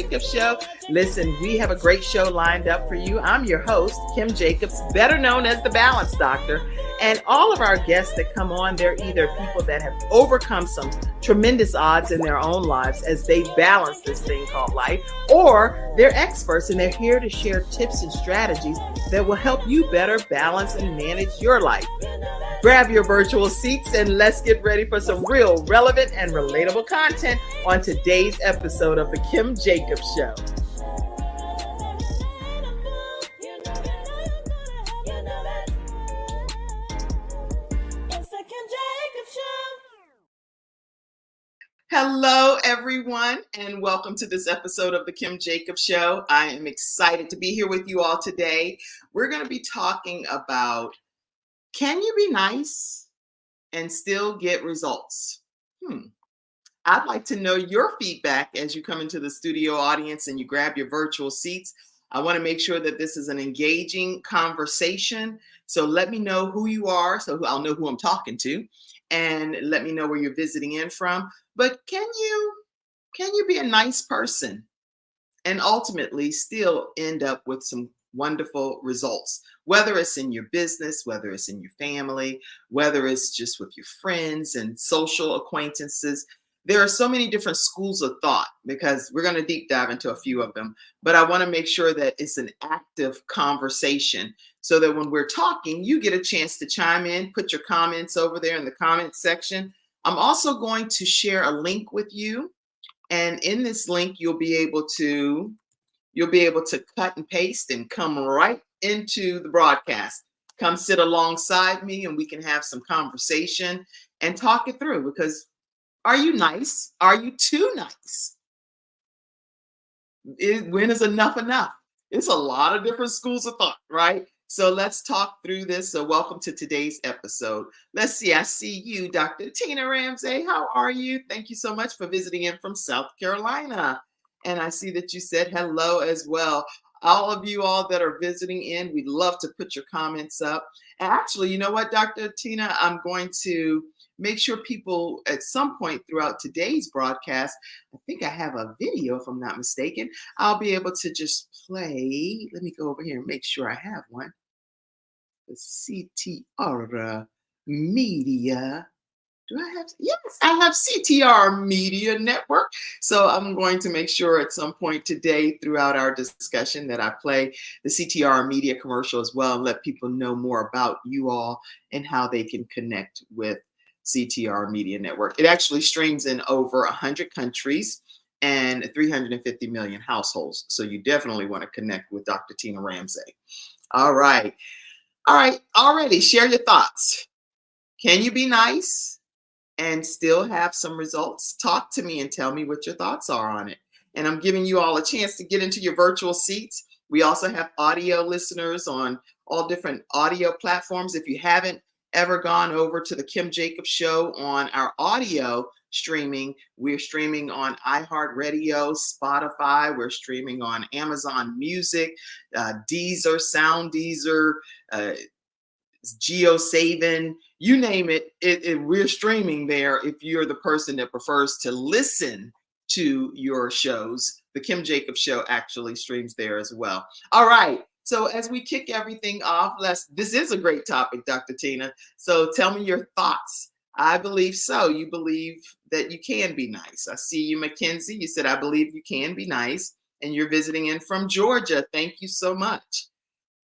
Jacobs Show. Listen, we have a great show lined up for you. I'm your host, Kim Jacobs, better known as the Balance Doctor. And all of our guests that come on, they're either people that have overcome some tremendous odds in their own lives as they balance this thing called life, or they're experts and they're here to share tips and strategies that will help you better balance and manage your life. Grab your virtual seats and let's get ready for some real relevant and relatable content on today's episode of the Kim Jacobs Show. Hello, everyone, and welcome to this episode of the Kim Jacobs Show. I am excited to be here with you all today. We're going to be talking about, can you be nice and still get results? I'd like to know your feedback as you come into the studio audience and you grab your virtual seats. I want to make sure that this is an engaging conversation. So let me know who you are, so I'll know who I'm talking to, and let me know where you're visiting in from. But can you be a nice person and ultimately still end up with some wonderful results, whether it's in your business, whether it's in your family, whether it's just with your friends and social acquaintances? There are so many different schools of thought because we're going to deep dive into a few of them, but I want to make sure that it's an active conversation so that when we're talking, you get a chance to chime in, put your comments over there in the comment section. I'm also going to share a link with you, and in this link, you'll be able to cut and paste and come right into the broadcast. Come sit alongside me and we can have some conversation and talk it through, because are you nice? Are you too nice? When is enough enough? It's a lot of different schools of thought, right? So let's talk through this. So welcome to today's episode. Let's see. I see you, Dr. Tina Ramsey. How are you? Thank you so much for visiting in from South Carolina. And I see that you said hello as well. All of you all that are visiting in, we'd love to put your comments up. And actually, you know what, Dr. Tina, I'm going to make sure people at some point throughout today's broadcast, I think I have a video, if I'm not mistaken, I'll be able to just play. Let me go over here and make sure I have one. The CTR Media. Do I have? Yes, I have CTR Media Network. So I'm going to make sure at some point today throughout our discussion that I play the CTR Media commercial as well and let people know more about you all and how they can connect with CTR Media Network. It actually streams in over 100 countries and 350 million households. So you definitely want to connect with Dr. Tina Ramsey. All right. Already share your thoughts. Can you be nice and still have some results? Talk to me and tell me what your thoughts are on it. And I'm giving you all a chance to get into your virtual seats. We also have audio listeners on all different audio platforms. If you haven't ever gone over to the Kim Jacobs Show on our audio streaming, we're streaming on iHeartRadio, Spotify, we're streaming on Amazon Music, Deezer, Sound Deezer, GeoSavin, you name it, we're streaming there. If you're the person that prefers to listen to your shows, the Kim Jacobs Show actually streams there as well. All right. So as we kick everything off, this is a great topic, Dr. Tina. So tell me your thoughts. I believe so. You believe that you can be nice. I see you, Mackenzie. You said, I believe you can be nice. And you're visiting in from Georgia. Thank you so much.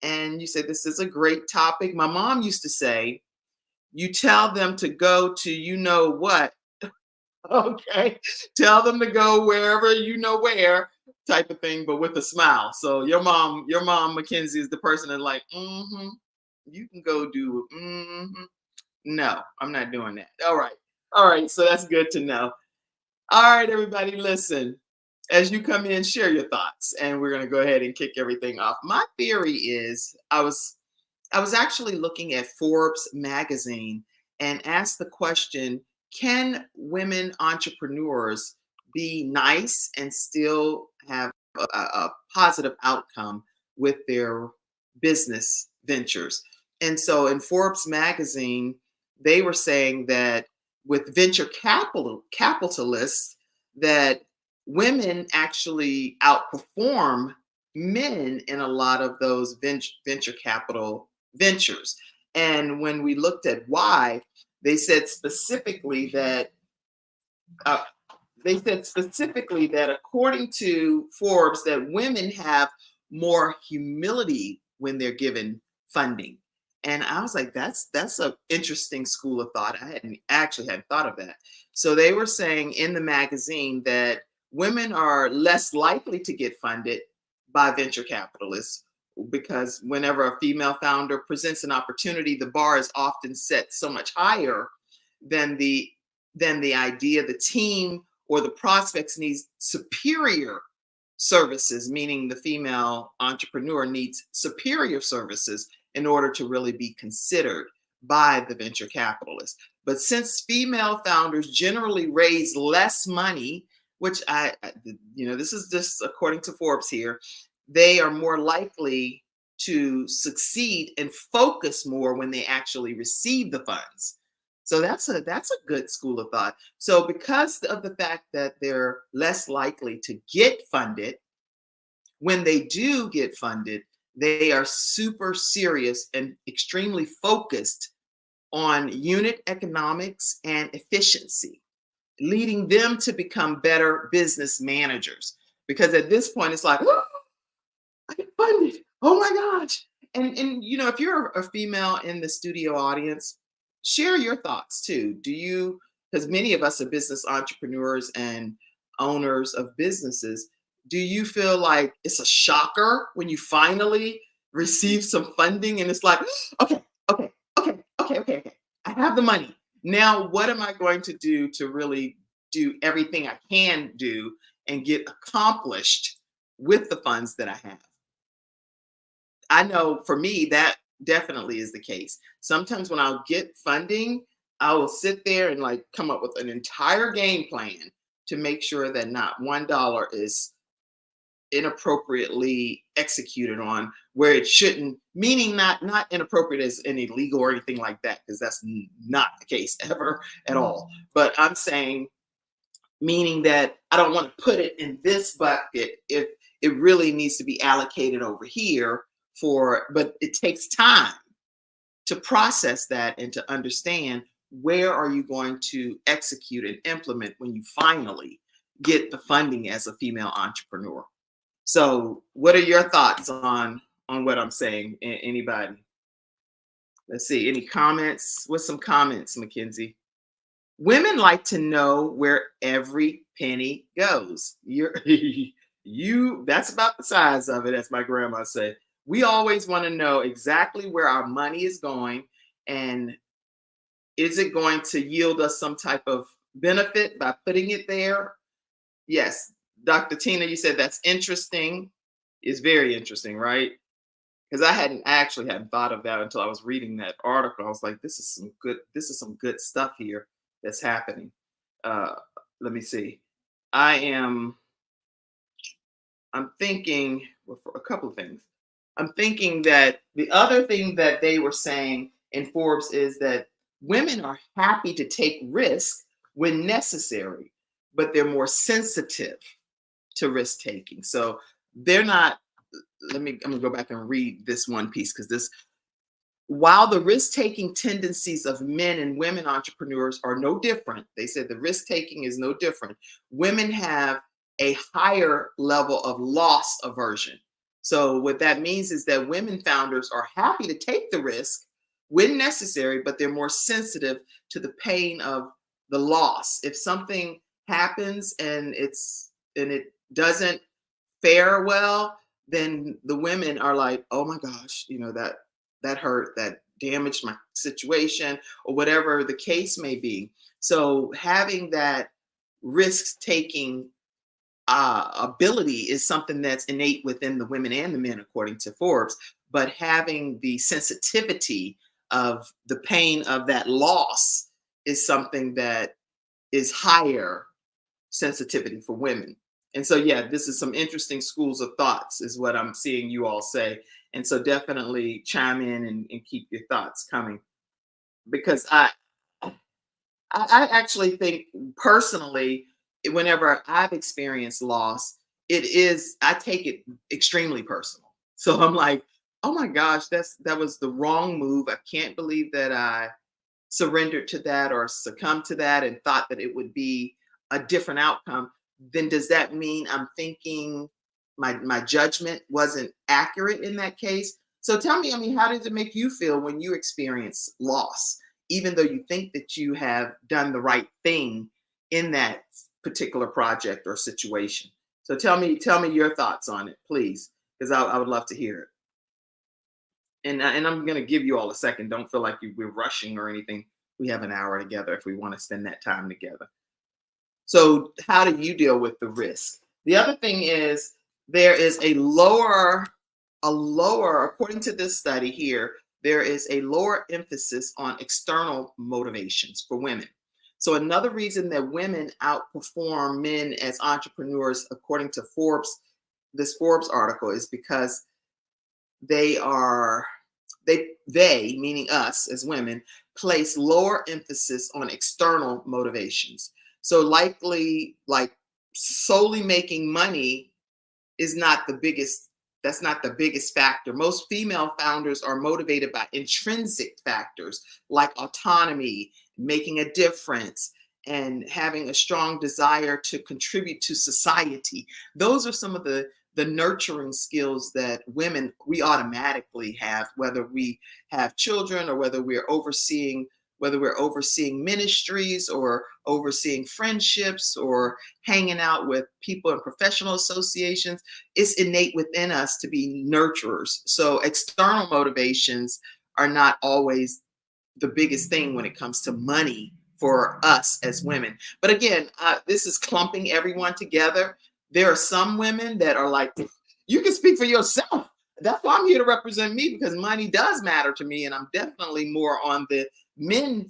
And you said, this is a great topic. My mom used to say, you tell them to go to you know what. Okay. Tell them to go wherever you know where, type of thing, but with a smile. So your mom, Mackenzie, is the person that's like, you can go do No, I'm not doing that. All right. So that's good to know. All right, everybody, listen. As you come in, share your thoughts, and we're going to go ahead and kick everything off. My theory is I was actually looking at Forbes magazine and asked the question, can women entrepreneurs be nice and still have a positive outcome with their business ventures? And so in Forbes magazine, they were saying that with venture capitalists, that women actually outperform men in a lot of those venture capital ventures. And when we looked at why, they said specifically that uh, according to Forbes, that women have more humility when they're given funding. And I was like, that's an interesting school of thought. I hadn't thought of that. So they were saying in the magazine that women are less likely to get funded by venture capitalists because whenever a female founder presents an opportunity, the bar is often set so much higher than the idea the team or the prospects needs superior services, meaning the female entrepreneur needs superior services in order to really be considered by the venture capitalist. But since female founders generally raise less money, which this is just according to Forbes here, they are more likely to succeed and focus more when they actually receive the funds. So that's a good school of thought. So because of the fact that they're less likely to get funded, when they do get funded, they are super serious and extremely focused on unit economics and efficiency, leading them to become better business managers. Because at this point, it's like, oh, I get funded. Oh my gosh. And if you're a female in the studio audience, share your thoughts too. Do you, because many of us are business entrepreneurs and owners of businesses, do you feel like it's a shocker when you finally receive some funding and it's like, okay, okay, okay, I have the money. Now, what am I going to do to really do everything I can do and get accomplished with the funds that I have? I know for me, that definitely is the case. Sometimes when I'll get funding, I will sit there and like come up with an entire game plan to make sure that not $1 is inappropriately executed on where it shouldn't, meaning not inappropriate as in illegal or anything like that, because that's not the case ever at all. But I'm saying, meaning that I don't want to put it in this bucket if it really needs to be allocated over here but it takes time to process that and to understand where are you going to execute and implement when you finally get the funding as a female entrepreneur. So what are your thoughts on what I'm saying? Anybody? Let's see, any comments? What's some comments, Mackenzie? Women like to know where every penny goes. You're that's about the size of it, as my grandma said. We always want to know exactly where our money is going, and is it going to yield us some type of benefit by putting it there? Yes, Dr. Tina, you said that's interesting. It's very interesting, right? Because I actually hadn't thought of that until I was reading that article. I was like, this is some good stuff here that's happening. Uh, Let me see. I'm thinking well, for a couple of things. I'm thinking that the other thing that they were saying in Forbes is that women are happy to take risks when necessary, but they're more sensitive to risk taking. So they're not, I'm gonna go back and read this one piece because while the risk taking tendencies of men and women entrepreneurs are no different, they said the risk taking is no different. Women have a higher level of loss aversion. So, what that means is that women founders are happy to take the risk when necessary, but they're more sensitive to the pain of the loss. If something happens and it doesn't fare well, then the women are like, oh my gosh, that hurt, that damaged my situation, or whatever the case may be. So having that risk taking ability is something that's innate within the women and the men, according to Forbes. But having the sensitivity of the pain of that loss is something that is higher sensitivity for women. And so, yeah, this is some interesting schools of thoughts, is what I'm seeing you all say. And so, definitely chime in and keep your thoughts coming, because I actually think personally whenever I've experienced loss, I take it extremely personal. So I'm like, oh my gosh, that was the wrong move. I can't believe that I surrendered to that or succumbed to that and thought that it would be a different outcome. Then does that mean I'm thinking my judgment wasn't accurate in that case? So tell me, I mean, how does it make you feel when you experience loss, even though you think that you have done the right thing in that particular project or situation? So tell me your thoughts on it, please, because I would love to hear it. And I'm going to give you all a second. Don't feel like we're rushing or anything. We have an hour together if we want to spend that time together. So how do you deal with the risk? The other thing is there is a lower, according to this study here, there is a lower emphasis on external motivations for women. So another reason that women outperform men as entrepreneurs, according to this Forbes article, is because they are they meaning us as women place lower emphasis on external motivations. So likely, like, solely making money is not the biggest that's not the biggest factor. Most female founders are motivated by intrinsic factors like autonomy, making a difference, and having a strong desire to contribute to society. Those are some of the nurturing skills that women we automatically have, whether we have children or whether we're overseeing ministries or overseeing friendships or hanging out with people in professional associations. It's innate within us to be nurturers. So external motivations are not always the biggest thing when it comes to money for us as women. But again, this is clumping everyone together. There are some women that are like, you can speak for yourself. That's why I'm here to represent me, because money does matter to me, and I'm definitely more on the men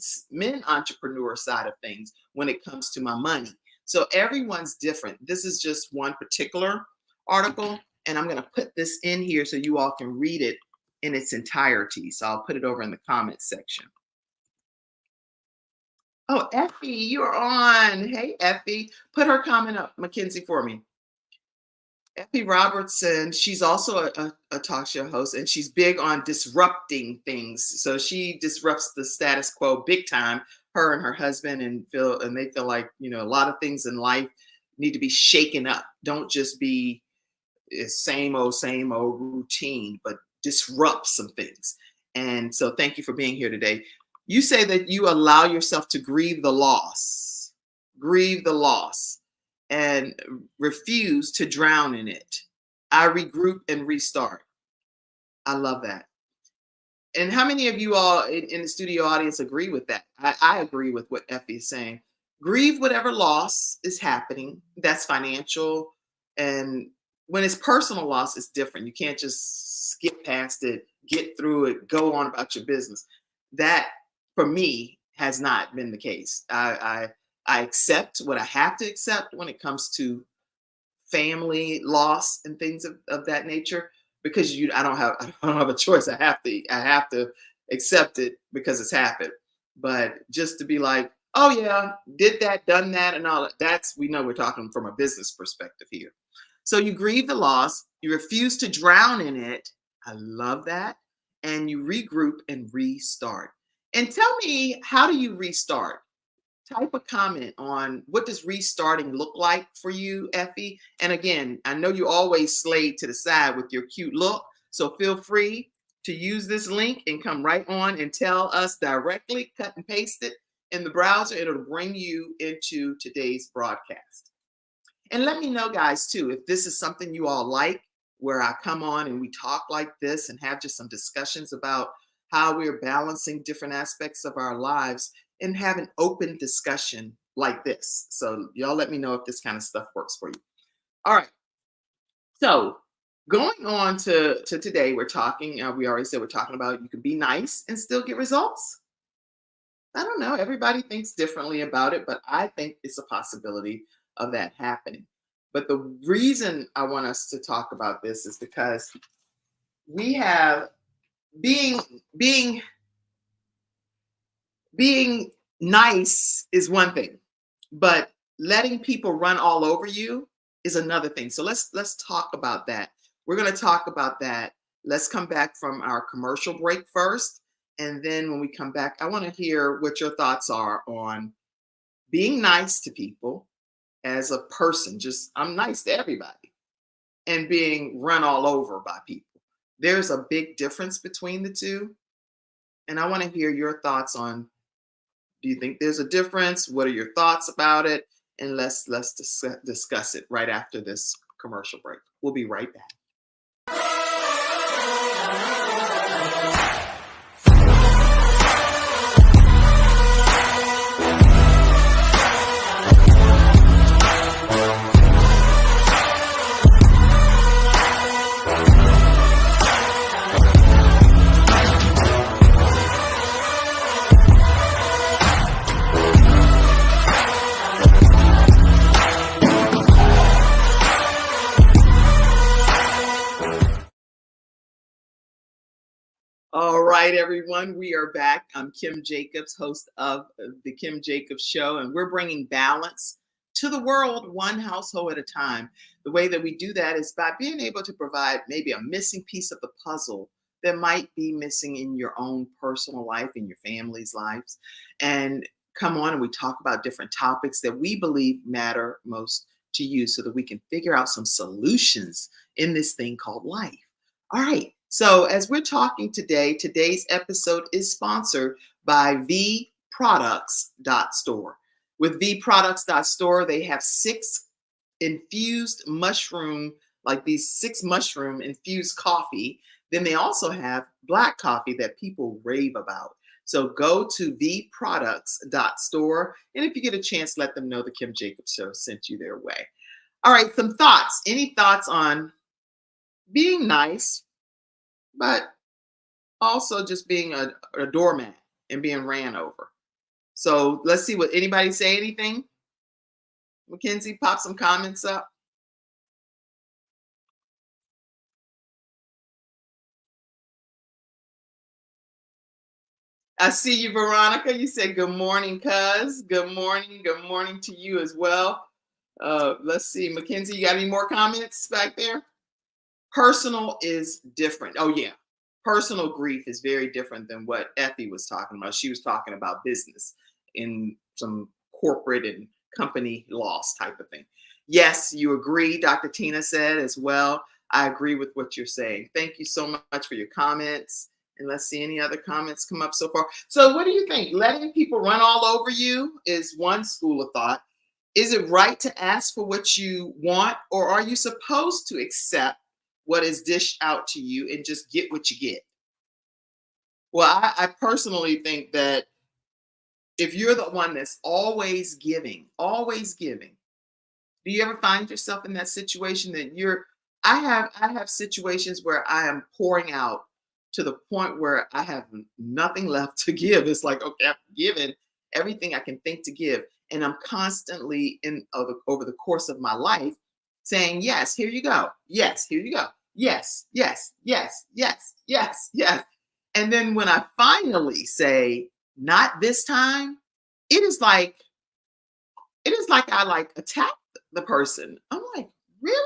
entrepreneur side of things when it comes to my money. So everyone's different. This is just one particular article, and I'm going to put this in here so you all can read it in its entirety. So I'll put it over in the comments section. Oh, Effie, you're on. Hey, Effie, put her comment up, Mackenzie, for me. Effie Robertson, she's also a talk show host, and she's big on disrupting things. So she disrupts the status quo big time. Her and her husband and they feel like, a lot of things in life need to be shaken up. Don't just be same old routine, but disrupt some things. And so thank you for being here today. You say that you allow yourself to grieve the loss, and refuse to drown in it. I regroup and restart. I love that. And how many of you all in the studio audience agree with that? I agree with what Effie is saying. Grieve whatever loss is happening. That's financial. And when it's personal loss, it's different. You can't just skip past it, get through it, go on about your business. That, for me, has not been the case. I accept what I have to accept when it comes to family loss and things of that nature, because I don't have a choice. I have to accept it because it's happened. But just to be like, oh yeah, did that, done that, and all that, we know we're talking from a business perspective here. So you grieve the loss, you refuse to drown in it. I love that. And you regroup and restart. And tell me, how do you restart? Type a comment on what does restarting look like for you, Effie. And again, I know you always slay to the side with your cute look, so feel free to use this link and come right on and tell us directly, cut and paste it in the browser. It'll bring you into today's broadcast. And let me know, guys, too, if this is something you all like, where I come on and we talk like this and have just some discussions about how we're balancing different aspects of our lives and have an open discussion like this. So y'all let me know if this kind of stuff works for you. All right. So going on to today, we already said we're talking about you can be nice and still get results. I don't know. Everybody thinks differently about it, but I think it's a possibility of that happening. But the reason I want us to talk about this is because we have being nice is one thing, but letting people run all over you is another thing. So let's talk about that. We're going to talk about that. Let's come back from our commercial break first, and then when we come back, I want to hear what your thoughts are on being nice to people as a person. Just I'm nice to everybody, and being run all over by people. There's a big difference between the two, and I want to hear your thoughts on, do you think there's a difference? What are your thoughts about it? And let's discuss it right after this commercial break. We'll be right back. All right, everyone, we are back. I'm Kim Jacobs, host of the Kim Jacobs Show, and we're bringing balance to the world one household at a time. The way that we do that is by being able to provide maybe a missing piece of the puzzle that might be missing in your own personal life, in your family's lives, and come on and we talk about different topics that we believe matter most to you so that we can figure out some solutions in this thing called life. All right. So as we're talking today, today's episode is sponsored by vproducts.store. With vproducts.store, they have 6 infused mushroom, like these 6 mushroom infused coffee. Then they also have black coffee that people rave about. So go to vproducts.store. And if you get a chance, let them know the Kim Jacobs Show sent you their way. All right, some thoughts. Any thoughts on being nice, but also just being a doormat and being ran over? So let's see what anybody say. Anything? Mackenzie, pop some comments up. I see you, Veronica. You said good morning, cuz. Good morning. Good morning to you as well. Let's see, Mackenzie, you got any more comments back there? Personal is different. Oh yeah, personal grief is very different than what Effie was talking about. She was talking about business in some corporate and company loss type of thing. Yes, you agree, Dr. Tina said as well. I agree with what you're saying. Thank you so much for your comments. And let's see any other comments come up so far. So what do you think? Letting people run all over you is one school of thought. Is it right to ask for what you want, or are you supposed to accept what is dished out to you and just get what you get? Well, I personally think that if you're the one that's always giving, do you ever find yourself in that situation that I have situations where I am pouring out to the point where I have nothing left to give. It's like, okay, I've given everything I can think to give. And I'm constantly over the course of my life saying, yes, here you go. Yes, here you go. Yes, yes, yes, yes, yes, yes. And then when I finally say, not this time, it is like I like attack the person. I'm like, really?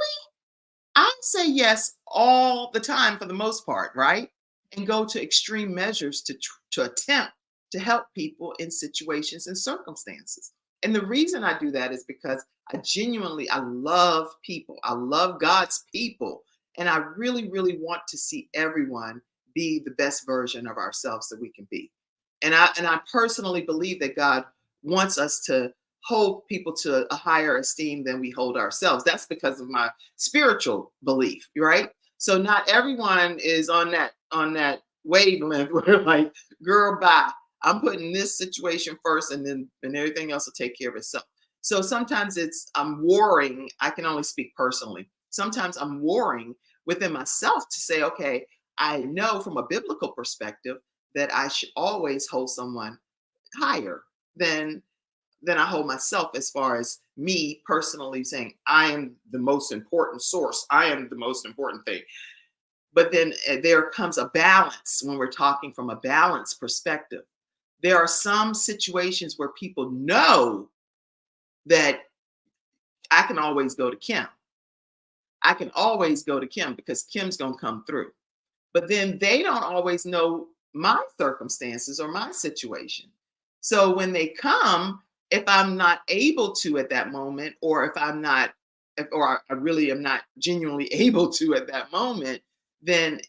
I say yes all the time for the most part, right? And go to extreme measures to attempt to help people in situations and circumstances. And the reason I do that is because I love people. I love God's people. And I really, really want to see everyone be the best version of ourselves that we can be. And I personally believe that God wants us to hold people to a higher esteem than we hold ourselves. That's because of my spiritual belief, right? So not everyone is on that wavelength where like, girl, bye. I'm putting this situation first, and everything else will take care of itself. So sometimes I'm warring. I can only speak personally. Sometimes I'm warring within myself to say, okay, I know from a biblical perspective that I should always hold someone higher than I hold myself, as far as me personally saying I am the most important source. I am the most important thing. But then there comes a balance when we're talking from a balanced perspective. There are some situations where people know that I can always go to Kim. I can always go to Kim because Kim's going to come through. But then they don't always know my circumstances or my situation. So when they come, if I'm not able to at that moment, or if I'm not, or I really am not genuinely able to at that moment, then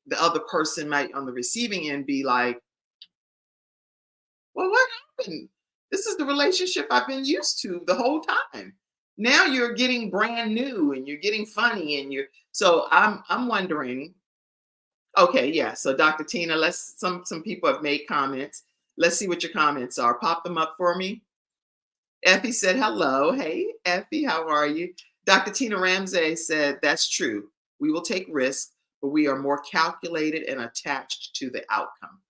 the other person might on the receiving end be like, well, what happened? This is the relationship I've been used to the whole time. Now you're getting brand new and you're getting funny and you're so I'm wondering. Okay, yeah. So Dr. Tina, let's some people have made comments. Let's see what your comments are. Pop them up for me. Effie said hello. Hey, Effie, how are you? Dr. Tina Ramsey said that's true. We will take risks, but we are more calculated and attached to the outcome.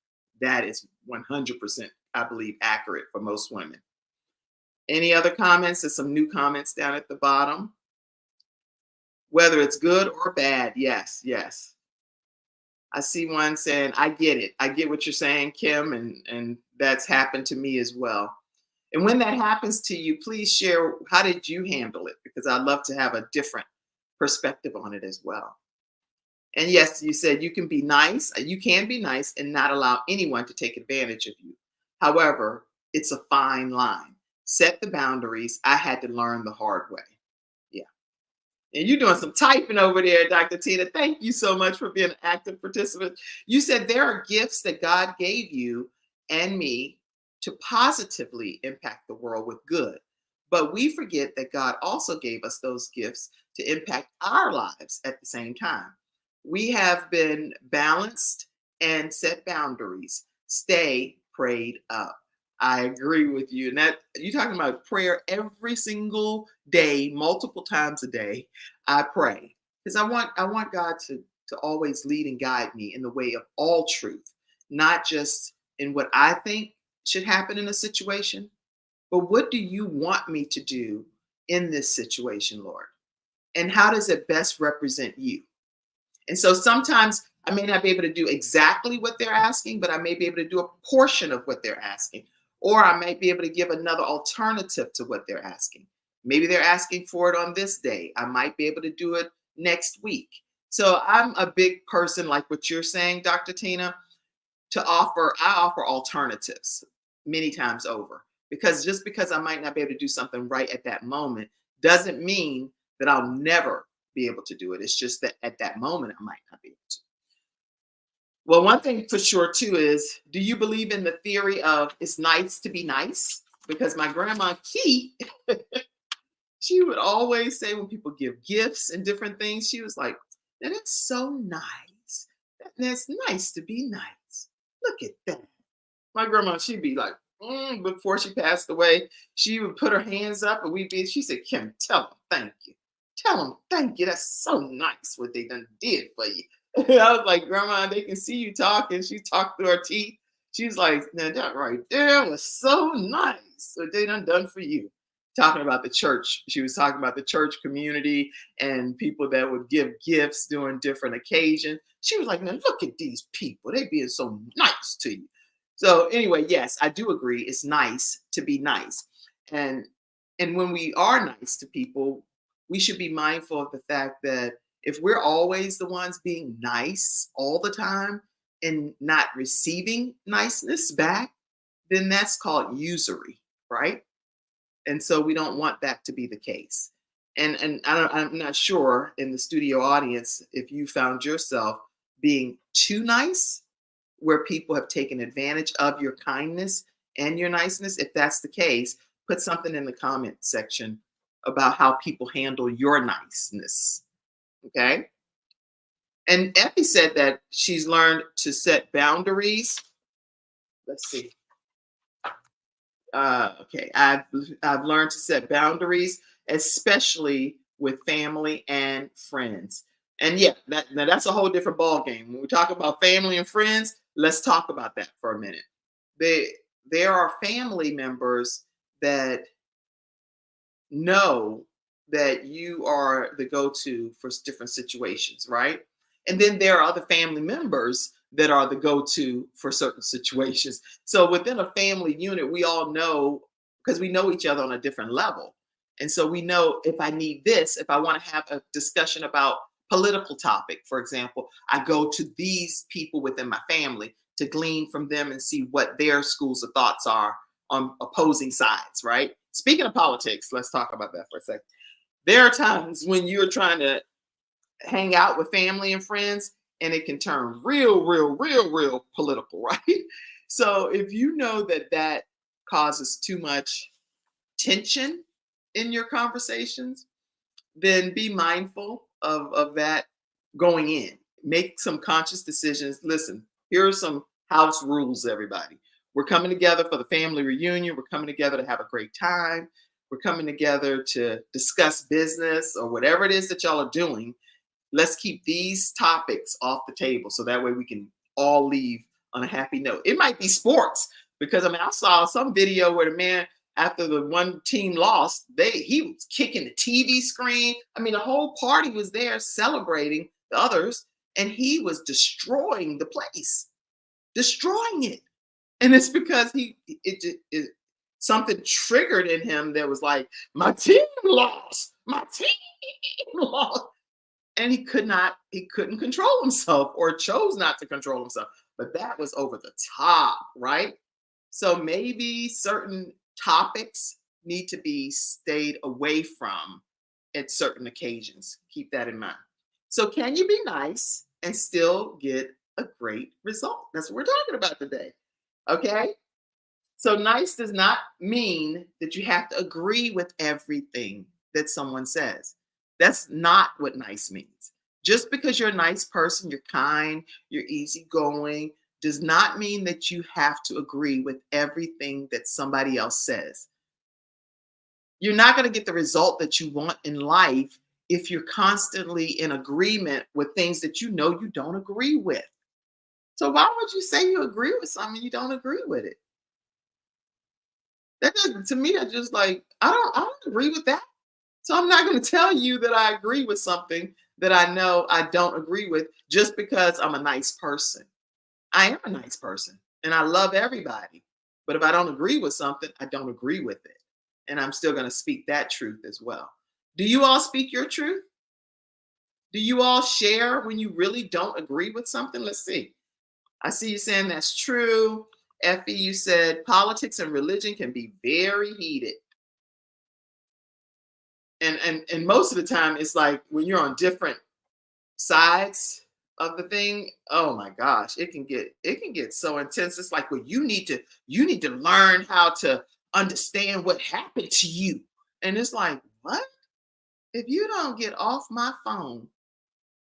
That is 100%, I believe, accurate for most women. Any other comments? There's some new comments down at the bottom. Whether it's good or bad, yes, yes. I see one saying, I get it. I get what you're saying, Kim, and that's happened to me as well. And when that happens to you, please share how did you handle it? Because I'd love to have a different perspective on it as well. And yes, you said you can be nice. You can be nice and not allow anyone to take advantage of you. However, it's a fine line. Set the boundaries. I had to learn the hard way. Yeah. And you're doing some typing over there, Dr. Tina. Thank you so much for being an active participant. You said there are gifts that God gave you and me to positively impact the world with good. But we forget that God also gave us those gifts to impact our lives at the same time. We have been balanced and set boundaries. Stay prayed up. I agree with you. And that you're talking about prayer every single day, multiple times a day. I pray because I want God to always lead and guide me in the way of all truth, not just in what I think should happen in a situation, but what do you want me to do in this situation, Lord? And how does it best represent you? And so sometimes I may not be able to do exactly what they're asking, but I may be able to do a portion of what they're asking. Or I might be able to give another alternative to what they're asking. Maybe they're asking for it on this day. I might be able to do it next week. So I'm a big person, like what you're saying, Dr. Tina, I offer alternatives many times over. Because just because I might not be able to do something right at that moment doesn't mean that I'll never be able to do it. It's just that at that moment, I might not be able to. Well, one thing for sure too is, do you believe in the theory of it's nice to be nice? Because my grandma Key, she would always say when people give gifts and different things, she was like, that is so nice. That's nice to be nice. Look at that. My grandma, she'd be like, before she passed away, she would put her hands up and she said, Kim, tell them thank you. Tell them thank you. That's so nice what they done did for you. I was like, Grandma, they can see you talking. She talked through her teeth. She's like, now that right there was so nice what they done for you. Talking about the church. She was talking about the church community and people that would give gifts during different occasions. She was like, now look at these people. They being so nice to you. So anyway, yes, I do agree. It's nice to be nice. And when we are nice to people, we should be mindful of the fact that if we're always the ones being nice all the time and not receiving niceness back, then that's called usury, right? And so we don't want that to be the case. And I'm not sure in the studio audience if you found yourself being too nice, where people have taken advantage of your kindness and your niceness. If that's the case, put something in the comment section about how people handle your niceness. Okay. And Effie said that she's learned to set boundaries. Let's see. Okay, I've learned to set boundaries, especially with family and friends. And yeah, that's a whole different ball game. When we talk about family and friends, let's talk about that for a minute. There are family members that know that you are the go-to for different situations, right? And then there are other family members that are the go-to for certain situations. So within a family unit, we all know because we know each other on a different level. And so we know if I need this, if I want to have a discussion about political topic, for example, I go to these people within my family to glean from them and see what their schools of thoughts are on opposing sides, right? Speaking of politics, let's talk about that for a second. There are times when you're trying to hang out with family and friends, and it can turn real political, right? So if you know that that causes too much tension in your conversations, then be mindful of that going in. Make some conscious decisions. Listen, here are some house rules, everybody. We're coming together for the family reunion. We're coming together to have a great time. We're coming together to discuss business or whatever it is that y'all are doing. Let's keep these topics off the table so that way we can all leave on a happy note. It might be sports because I mean I saw some video where the man after the one team lost, he was kicking the TV screen. I mean the whole party was there celebrating the others and he was destroying the place, destroying it. And it's because something triggered in him that was like, my team lost, my team lost, and he couldn't control himself or chose not to control himself, but that was over the top, right? So maybe certain topics need to be stayed away from at certain occasions. Keep that in mind. So can you be nice and still get a great result? That's what we're talking about today. Okay, so nice does not mean that you have to agree with everything that someone says. That's not what nice means. Just because you're a nice person, you're kind, you're easygoing, does not mean that you have to agree with everything that somebody else says. You're not going to get the result that you want in life if you're constantly in agreement with things that you know you don't agree with. So why would you say you agree with something you don't agree with it? That doesn't, to me, that's just like, I don't agree with that. So I'm not going to tell you that I agree with something that I know I don't agree with just because I'm a nice person. I am a nice person and I love everybody. But if I don't agree with something, I don't agree with it. And I'm still going to speak that truth as well. Do you all speak your truth? Do you all share when you really don't agree with something? Let's see. I see you saying that's true. Effie, you said politics and religion can be very heated. And most of the time it's like when you're on different sides of the thing, oh my gosh, it can get so intense. It's like, well, you need to learn how to understand what happened to you. And it's like, what? If you don't get off my phone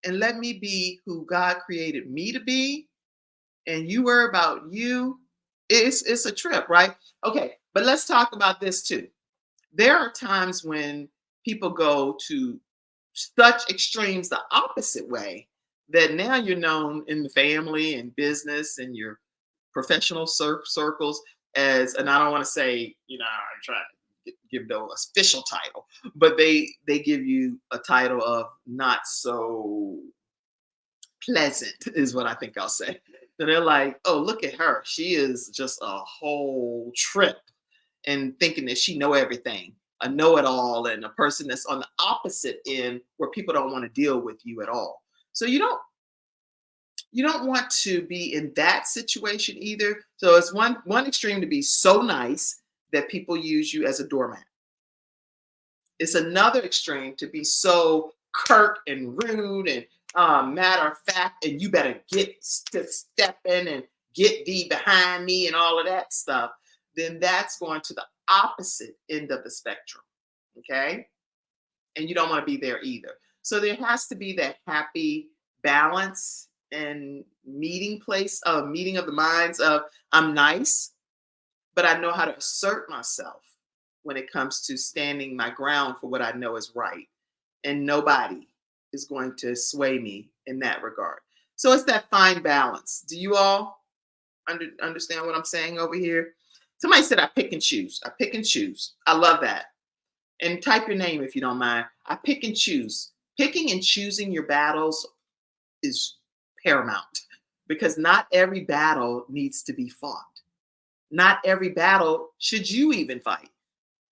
and let me be who God created me to be, and you worry about you, it's a trip, right? Okay, but let's talk about this too. There are times when people go to such extremes the opposite way that now you're known in the family and business and your professional circles as, and I don't want to say, I'm trying to give the official title, but they give you a title of not so pleasant is what I think I'll say. So they're like, oh, look at her. She is just a whole trip and thinking that she know everything, a know-it-all, and a person that's on the opposite end where people don't want to deal with you at all. So you don't want to be in that situation either. So it's one extreme to be so nice that people use you as a doormat. It's another extreme to be so curt and rude and matter of fact, and you better get to step in and get thee behind me and all of that stuff. Then that's going to the opposite end of the spectrum. Okay. And you don't want to be there either. So there has to be that happy balance and meeting of the minds of I'm nice, but I know how to assert myself when it comes to standing my ground for what I know is right. And nobody is going to sway me in that regard. So it's that fine balance. Do you all understand what I'm saying over here? Somebody said I pick and choose. I pick and choose. I love that. And type your name if you don't mind. I pick and choose. Picking and choosing your battles is paramount because not every battle needs to be fought. Not every battle should you even fight.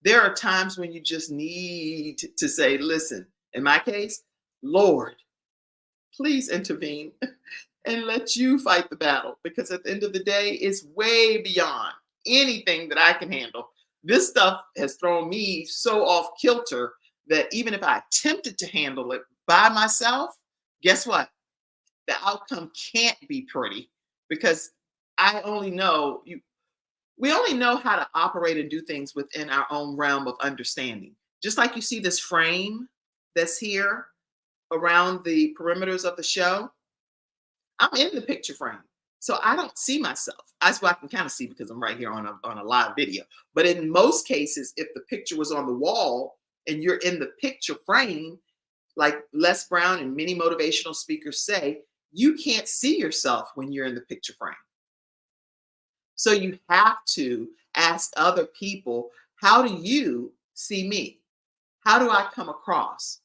There are times when you just need to say, listen, in my case, Lord, please intervene and let you fight the battle, because at the end of the day, it's way beyond anything that I can handle. This stuff has thrown me so off kilter that even if I attempted to handle it by myself, guess what? The outcome can't be pretty, because I only know you we only know how to operate and do things within our own realm of understanding. Just like you see this frame that's here around the perimeters of the show, I'm in the picture frame. So I don't see myself. That's what I can kind of see because I'm right here on a live video. But in most cases, if the picture was on the wall and you're in the picture frame, like Les Brown and many motivational speakers say, you can't see yourself when you're in the picture frame. So you have to ask other people, how do you see me? How do I come across?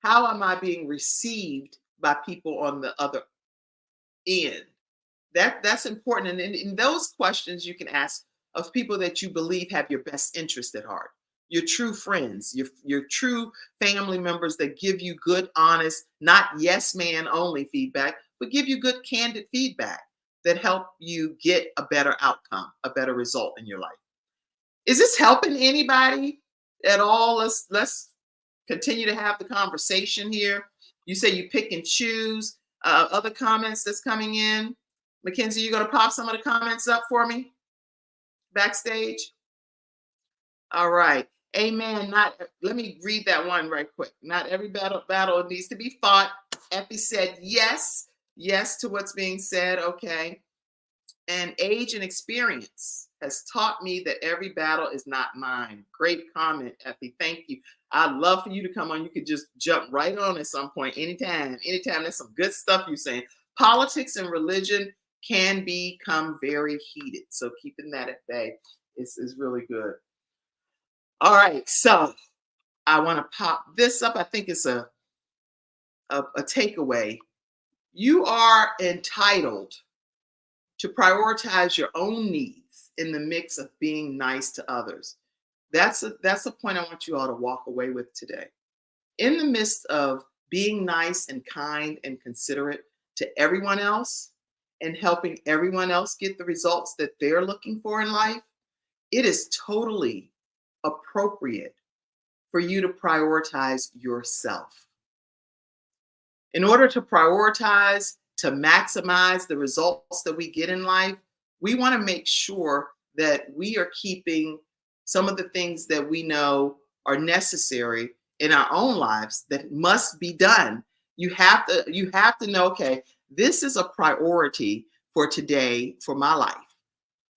How am I being received by people on the other end? That's important. And in those questions you can ask of people that you believe have your best interest at heart. Your true friends, your true family members that give you good, honest, not yes man only feedback, but give you good, candid feedback that help you get a better outcome, a better result in your life. Is this helping anybody at all? Let's continue to have the conversation here. You say you pick and choose other comments that's coming in. Mackenzie, you going to pop some of the comments up for me backstage? All right. Amen. Not. Let me read that one right quick. Not every battle needs to be fought. Effie said yes, yes to what's being said. Okay. And age and experience has taught me that every battle is not mine. Great comment, Effie. Thank you. I'd love for you to come on. You could just jump right on at some point, anytime. Anytime. There's some good stuff you're saying. Politics and religion can become very heated. So keeping that at bay is really good. All right. So I want to pop this up. I think it's a takeaway. You are entitled to prioritize your own needs in the mix of being nice to others. That's a point I want you all to walk away with today. In the midst of being nice and kind and considerate to everyone else and helping everyone else get the results that they're looking for in life, it is totally appropriate for you to prioritize yourself. In order to prioritize, to maximize the results that we get in life, we want to make sure that we are keeping some of the things that we know are necessary in our own lives that must be done. You have to know, okay, this is a priority for today for my life.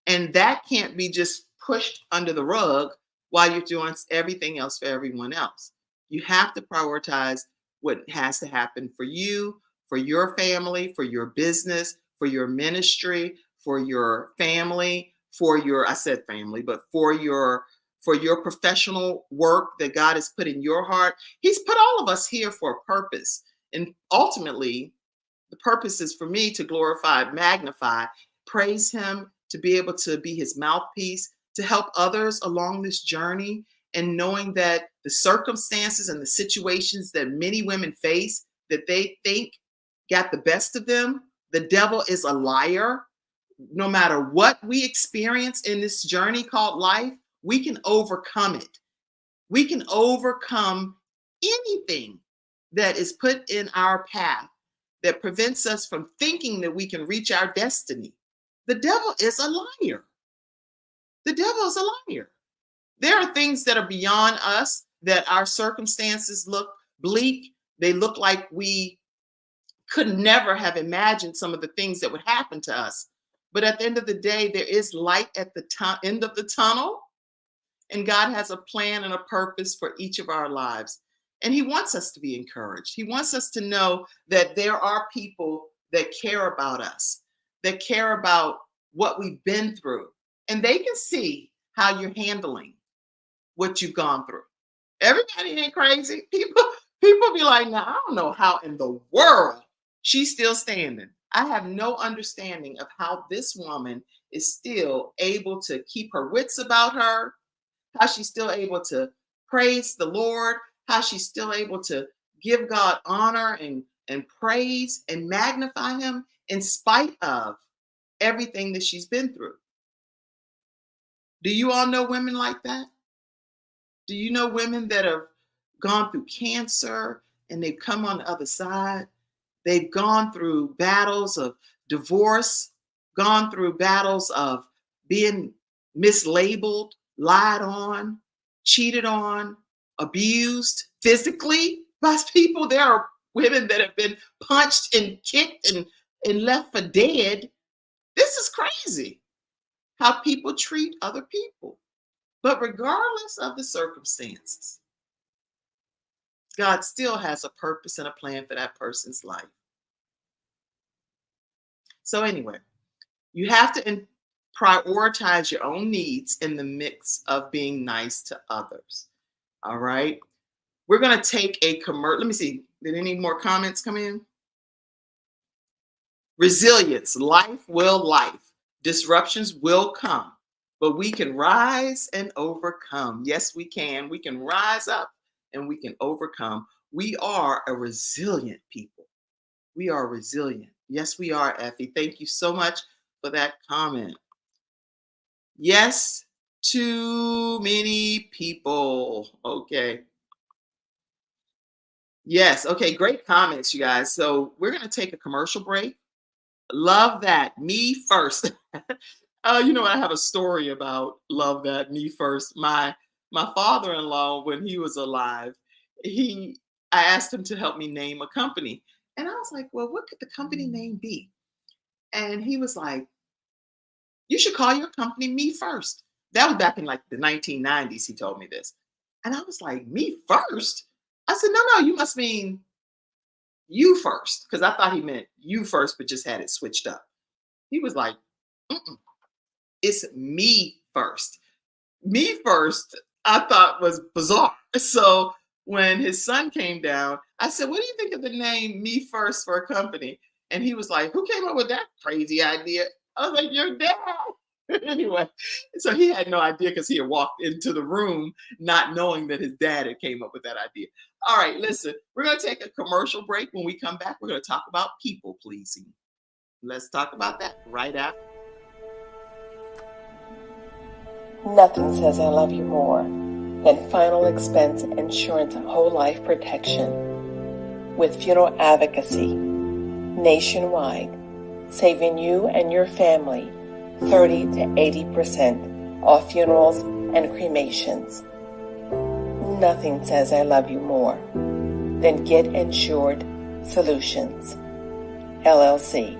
And that can't be just pushed under the rug while you're doing everything else for everyone else. You have to prioritize what has to happen for you, for your family, for your business, for your ministry, for your family, for your, I said family, but for your professional work that God has put in your heart. He's put all of us here for a purpose. And ultimately, the purpose is for me to glorify, magnify, praise him, to be able to be his mouthpiece, to help others along this journey, and knowing that the circumstances and the situations that many women face that they think got the best of them, the devil is a liar. No matter what we experience in this journey called life, we can overcome it. We can overcome anything that is put in our path that prevents us from thinking that we can reach our destiny. The devil is a liar. The devil is a liar. There are things that are beyond us, that our circumstances look bleak. They look like we could never have imagined some of the things that would happen to us. But at the end of the day, there is light at the end of the tunnel. And God has a plan and a purpose for each of our lives. And he wants us to be encouraged. He wants us to know that there are people that care about us, that care about what we've been through. And they can see how you're handling what you've gone through. Everybody ain't crazy. People be like, now, I don't know how in the world she's still standing. I have no understanding of how this woman is still able to keep her wits about her, how she's still able to praise the Lord, how she's still able to give God honor and praise and magnify him in spite of everything that she's been through. Do you all know women like that? Do you know women that have gone through cancer and they've come on the other side? They've gone through battles of divorce, gone through battles of being mislabeled, lied on, cheated on, abused physically by people. There are women that have been punched and kicked and left for dead. This is crazy how people treat other people. But regardless of the circumstances, God still has a purpose and a plan for that person's life. So, anyway, you have to prioritize your own needs in the mix of being nice to others. All right. We're going to take a commercial. Let me see. Did any more comments come in? Resilience. Life will life. Disruptions will come, but we can rise and overcome. Yes, we can. We can rise up and we can overcome. We are a resilient people. We are resilient. Yes, we are, Effie. Thank you so much for that comment. Yes, too many people. Okay. Yes. Okay. Great comments, you guys. So we're going to take a commercial break. Love that. Me first. You know, I have a story about love that me first. My father-in-law, when he was alive, I asked him to help me name a company. And I was like, well, what could the company name be? And he was like, you should call your company Me First. That was back in like the 1990s. He told me this. And I was like, Me First? I said, no, you must mean you first. Because I thought he meant you first, but just had it switched up. He was like, mm-mm, it's me first. Me first, I thought was bizarre. So when his son came down, I said, what do you think of the name Me First for a company? And he was like, who came up with that crazy idea? I was like, your dad. Anyway, so he had no idea because he had walked into the room not knowing that his dad had came up with that idea. All right, listen, we're going to take a commercial break. When we come back, we're going to talk about people pleasing. Let's talk about that right after. Nothing says I love you more than final expense insurance whole life protection. With funeral advocacy nationwide, saving you and your family 30 to 80% off funerals and cremations. Nothing says I love you more than Get Insured Solutions, LLC.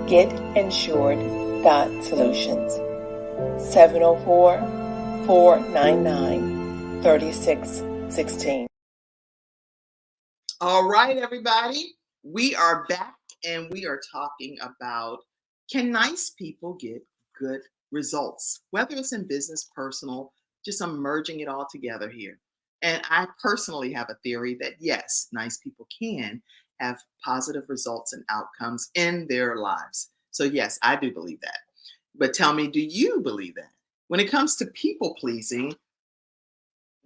GetInsured.Solutions. 704-499-3616. All right, everybody. We are back and we are talking about, can nice people get good results? Whether it's in business, personal, just I'm merging it all together here. And I personally have a theory that yes, nice people can have positive results and outcomes in their lives. So yes, I do believe that. But tell me, do you believe that? When it comes to people pleasing,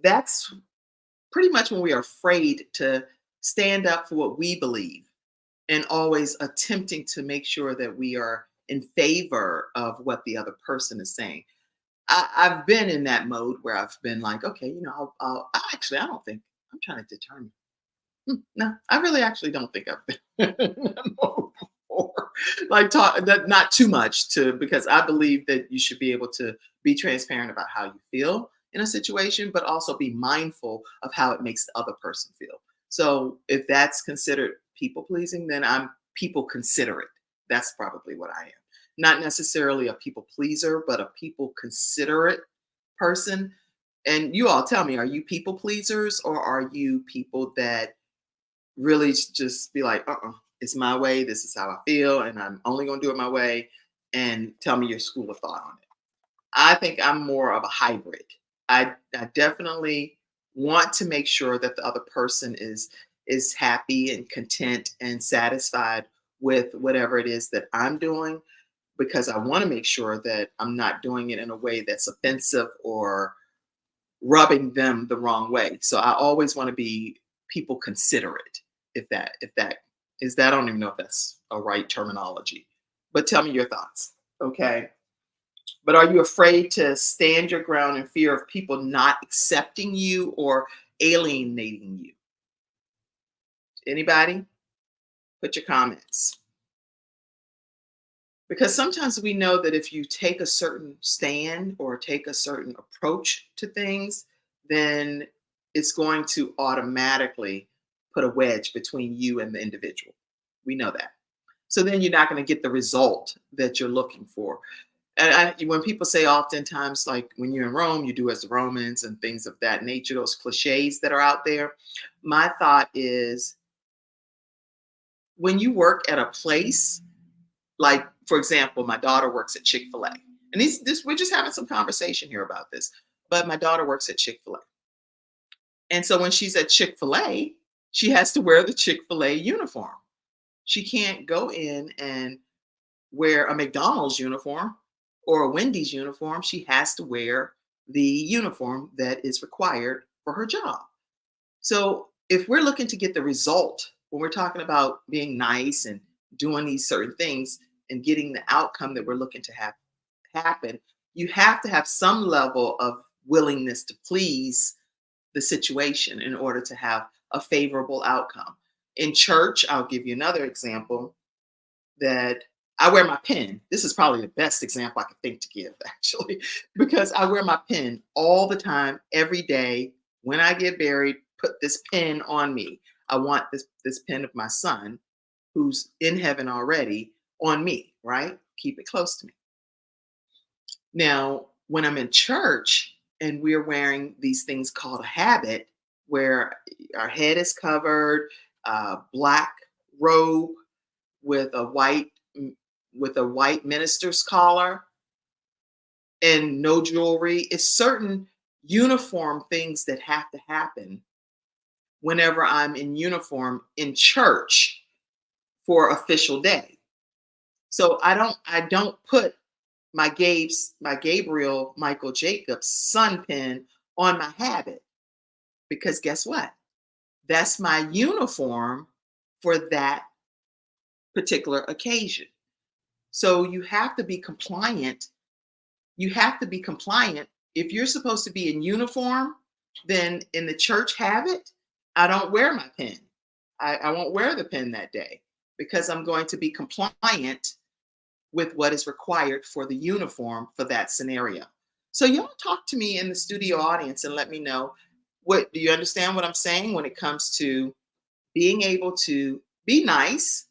that's pretty much when we are afraid to stand up for what we believe and always attempting to make sure that we are in favor of what the other person is saying. I've been in that mode where I've been like, okay, you know, I don't think I'm trying to determine. No, I really actually don't think I've been in that mode before. Like talk that not too much because I believe that you should be able to be transparent about how you feel in a situation, but also be mindful of how it makes the other person feel. So if that's considered people pleasing, then I'm people considerate. That's probably what I am. Not necessarily a people pleaser, but a people considerate person. And you all tell me, are you people pleasers or are you people that really just be like, it's my way. This is how I feel. And I'm only going to do it my way. And tell me your school of thought on it. I think I'm more of a hybrid. I definitely want to make sure that the other person is happy and content and satisfied with whatever it is that I'm doing. because I want to make sure that I'm not doing it in a way that's offensive or rubbing them the wrong way. So I always want to be people considerate. If that is that, I don't even know if that's a right terminology. But tell me your thoughts. Okay. But are you afraid to stand your ground in fear of people not accepting you or alienating you? Anybody? Put your comments. Because sometimes we know that if you take a certain stand or take a certain approach to things, then it's going to automatically put a wedge between you and the individual. We know that. So then you're not going to get the result that you're looking for. And when people say oftentimes, like when you're in Rome, you do as the Romans and things of that nature, those cliches that are out there, my thought is when you work at a place, like, for example, my daughter works at Chick-fil-A. And this we're just having some conversation here about this. But my daughter works at Chick-fil-A. And so when she's at Chick-fil-A, she has to wear the Chick-fil-A uniform. She can't go in and wear a McDonald's uniform or a Wendy's uniform. She has to wear the uniform that is required for her job. So if we're looking to get the result, when we're talking about being nice and doing these certain things and getting the outcome that we're looking to have happen, you have to have some level of willingness to please the situation in order to have a favorable outcome. In church, I'll give you another example that I wear my pen. This is probably the best example I could think to give, actually, because I wear my pen all the time, every day. When I get buried, put this pen on me. I want this pen of my son, who's in heaven already, on me, right? Keep it close to me. Now, when I'm in church and we're wearing these things called a habit, where our head is covered, black robe with a white minister's collar and no jewelry. It's certain uniform things that have to happen whenever I'm in uniform in church for official day. So I don't put my Gabriel Michael Jacobs sun pin on my habit, because guess what? That's my uniform for that particular occasion. So you have to be compliant. You have to be compliant. If you're supposed to be in uniform, then in the church habit, I don't wear my pin. I won't wear the pin that day because I'm going to be compliant with what is required for the uniform for that scenario. So y'all talk to me in the studio audience and let me know, what do you understand what I'm saying when it comes to being able to be nice,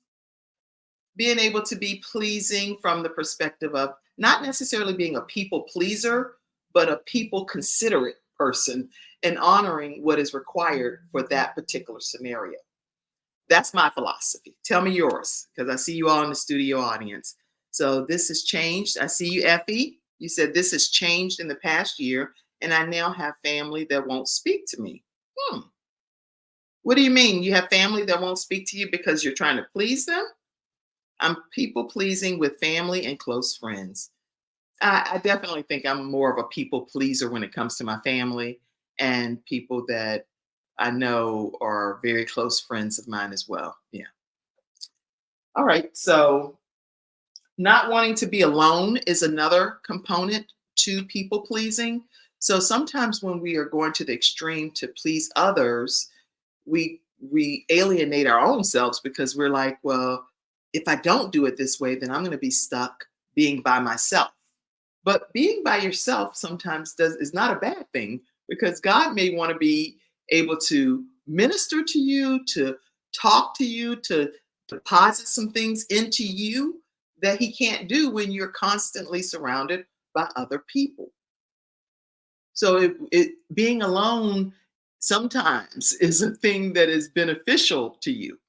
being able to be pleasing from the perspective of not necessarily being a people pleaser, but a people considerate person and honoring what is required for that particular scenario. That's my philosophy. Tell me yours, because I see you all in the studio audience. So this has changed. I see you, Effie. You said this has changed in the past year, and I now have family that won't speak to me. What do you mean? You have family that won't speak to you because you're trying to please them? I'm people pleasing with family and close friends. I definitely think I'm more of a people pleaser when it comes to my family and people that I know are very close friends of mine as well. Yeah. All right. So, not wanting to be alone is another component to people pleasing. So, sometimes when we are going to the extreme to please others, we alienate our own selves because we're like, well, if I don't do it this way, then I'm going to be stuck being by myself. But being by yourself sometimes is not a bad thing, because God may want to be able to minister to you, to talk to you, to deposit some things into you that he can't do when you're constantly surrounded by other people. So being alone sometimes is a thing that is beneficial to you,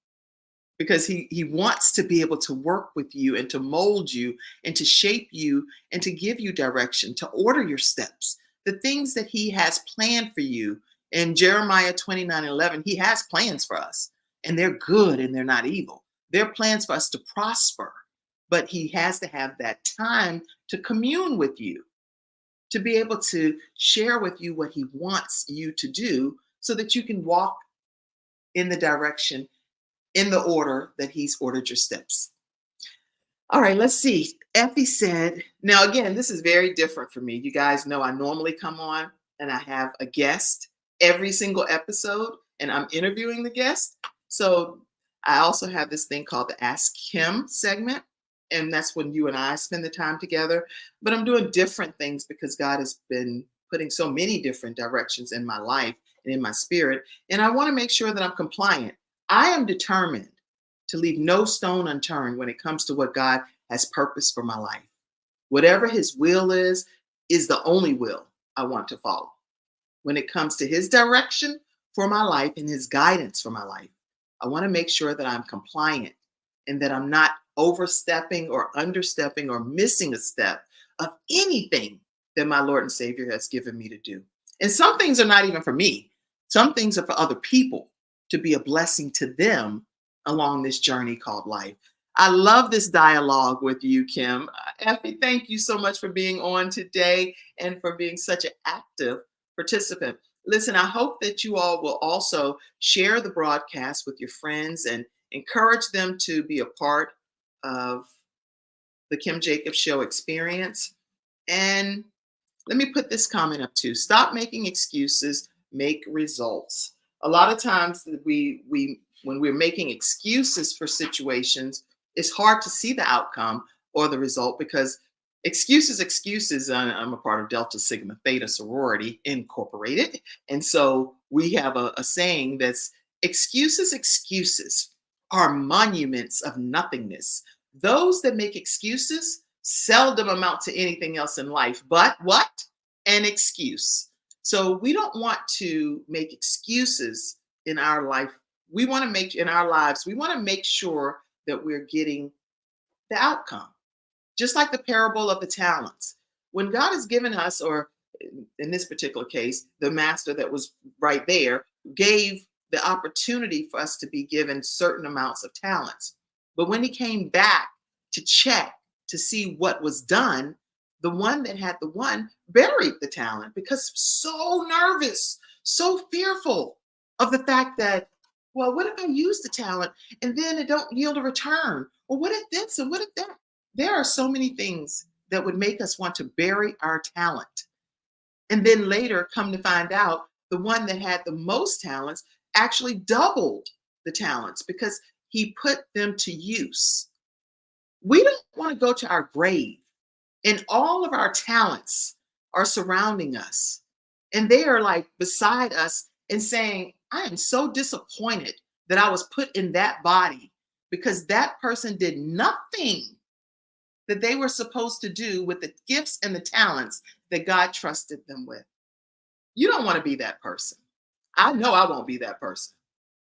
because he wants to be able to work with you and to mold you and to shape you and to give you direction, to order your steps, the things that he has planned for you. In Jeremiah 29:11, he has plans for us, and they're good and they're not evil. They're plans for us to prosper but he has to have that time to commune with you, to be able to share with you what he wants you to do so that you can walk in the direction, in the order that he's ordered your steps. All right, let's see. Effie said, now again, this is very different for me. You guys know I normally come on and I have a guest every single episode and I'm interviewing the guest. So I also have this thing called the Ask Kim segment. And that's when you and I spend the time together. But I'm doing different things because God has been putting so many different directions in my life and in my spirit. And I want to make sure that I'm compliant. I am determined to leave no stone unturned when it comes to what God has purpose for my life. Whatever his will is the only will I want to follow. When it comes to his direction for my life and his guidance for my life, I want to make sure that I'm compliant and that I'm not overstepping or understepping or missing a step of anything that my Lord and Savior has given me to do. And some things are not even for me. Some things are for other people to be a blessing to them along this journey called life. I love this dialogue with you, Kim. Effie, thank you so much for being on today and for being such an active participant. Listen, I hope that you all will also share the broadcast with your friends and encourage them to be a part of the Kim Jacobs Show experience. And let me put this comment up too. Stop making excuses, make results. A lot of times we when we're making excuses for situations, it's hard to see the outcome or the result because excuses. I'm a part of Delta Sigma Theta Sorority Incorporated. And so we have a saying that's excuses are monuments of nothingness. Those that make excuses seldom amount to anything else in life but what? An excuse. So we don't want to make excuses in our life. We want to make in our lives, we want to make sure that we're getting the outcome. Just like the parable of the talents. When God has given us, or in this particular case, the master that was right there gave the opportunity for us to be given certain amounts of talents. But when he came back to check to see what was done, the one that had the one buried the talent because so nervous, so fearful of the fact that, well, what if I use the talent and then it don't yield a return? Or what if this and what if that? There are so many things that would make us want to bury our talent. And then later come to find out the one that had the most talents actually doubled the talents because he put them to use. We don't want to go to our grave and all of our talents are surrounding us and they are like beside us and saying, I am so disappointed that I was put in that body because that person did nothing that they were supposed to do with the gifts and the talents that God trusted them with. You don't want to be that person. I know I won't be that person.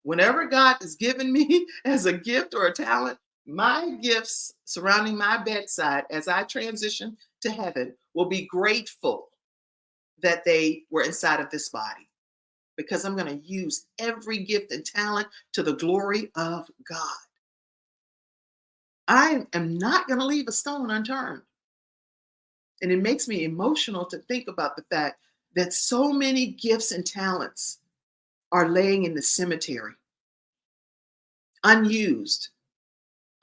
Whenever God has given me as a gift or a talent, my gifts surrounding my bedside as I transition to heaven will be grateful that they were inside of this body because I'm going to use every gift and talent to the glory of God. I am not going to leave a stone unturned. And it makes me emotional to think about the fact that so many gifts and talents are laying in the cemetery, unused,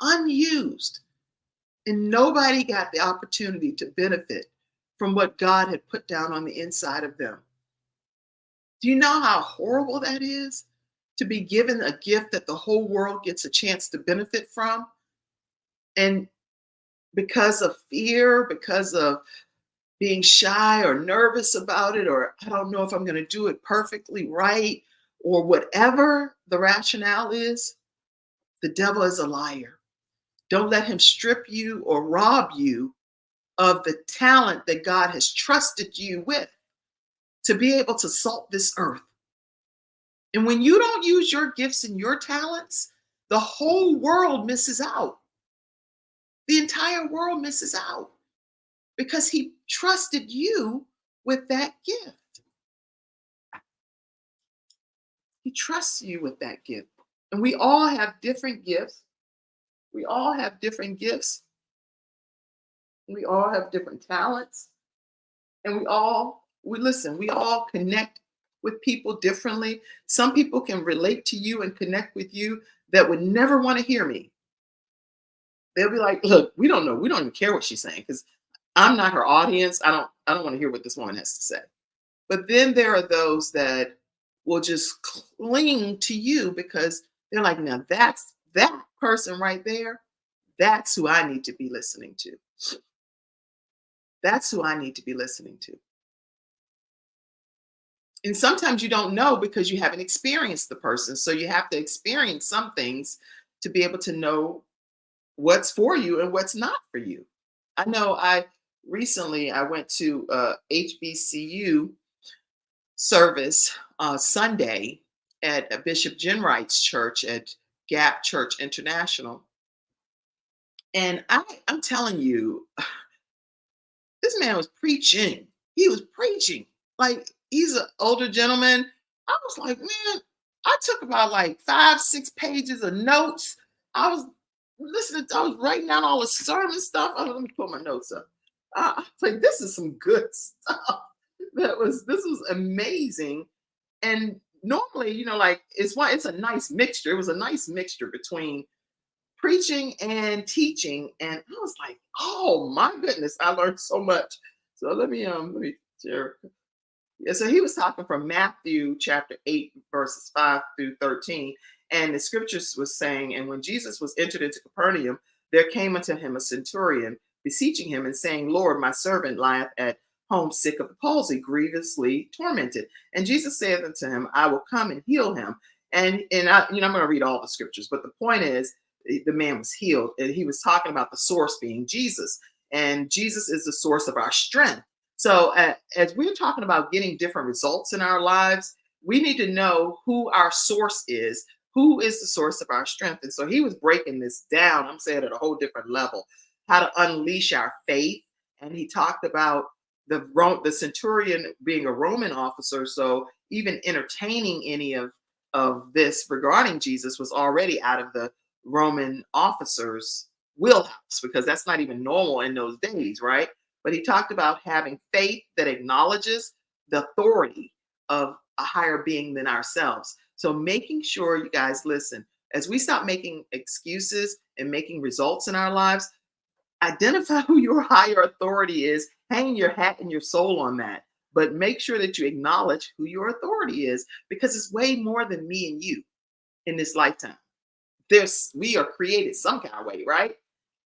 unused. And nobody got the opportunity to benefit from what God had put down on the inside of them. Do you know how horrible that is? To be given a gift that the whole world gets a chance to benefit from. And because of fear, because of being shy or nervous about it, or I don't know if I'm going to do it perfectly right, or whatever the rationale is, the devil is a liar. Don't let him strip you or rob you of the talent that God has trusted you with to be able to salt this earth. And when you don't use your gifts and your talents, the whole world misses out. The entire world misses out because he trusted you with that gift. He trusts you with that gift. And we all have different gifts. We all have different gifts We all have different talents, and we all connect with people differently. Some people can relate to you and connect with you that would never want to hear me. They'll be like, "Look, we don't know. We don't even care what she's saying because I'm not her audience. I don't want to hear what this woman has to say." But then there are those that will just cling to you because they're like, "Now that's that person right there. That's who I need to be listening to. That's who I need to be listening to." And sometimes you don't know because you haven't experienced the person. So you have to experience some things to be able to know what's for you and what's not for you. I know I went to HBCU service Sunday at Bishop Jenright's church at Gap Church International. And I'm telling you, this man was preaching. He was preaching. Like, he's an older gentleman. I was like, man, I took about like 5, 6 pages of notes. I was I was writing down all the sermon stuff. Oh, let me pull my notes up. I was like, this is some good stuff. This was amazing. And normally, like it's a nice mixture. It was a nice mixture between preaching and teaching, and I was like, oh my goodness, I learned so much. So let me share. Yeah, so he was talking from Matthew chapter 8 verses 5 through 13, and the scriptures was saying, and when Jesus was entered into Capernaum, there came unto him a centurion beseeching him and saying, Lord, my servant lieth at home sick of the palsy, grievously tormented. And Jesus saith unto him, I will come and heal him. And I'm going to read all the scriptures, but the point is, the man was healed, and he was talking about the source being Jesus, and Jesus is the source of our strength. So as we're talking about getting different results in our lives, we need to know who our source is, who is the source of our strength. And so he was breaking this down, I'm saying, at a whole different level, how to unleash our faith. And he talked about the centurion being a Roman officer, so even entertaining any of this regarding Jesus was already out of the Roman officers' wheelhouse, because that's not even normal in those days, right? But he talked about having faith that acknowledges the authority of a higher being than ourselves. So making sure, you guys, listen, as we stop making excuses and making results in our lives, identify who your higher authority is, hang your hat and your soul on that. But make sure that you acknowledge who your authority is, because it's way more than me and you in this lifetime. We are created some kind of way, right?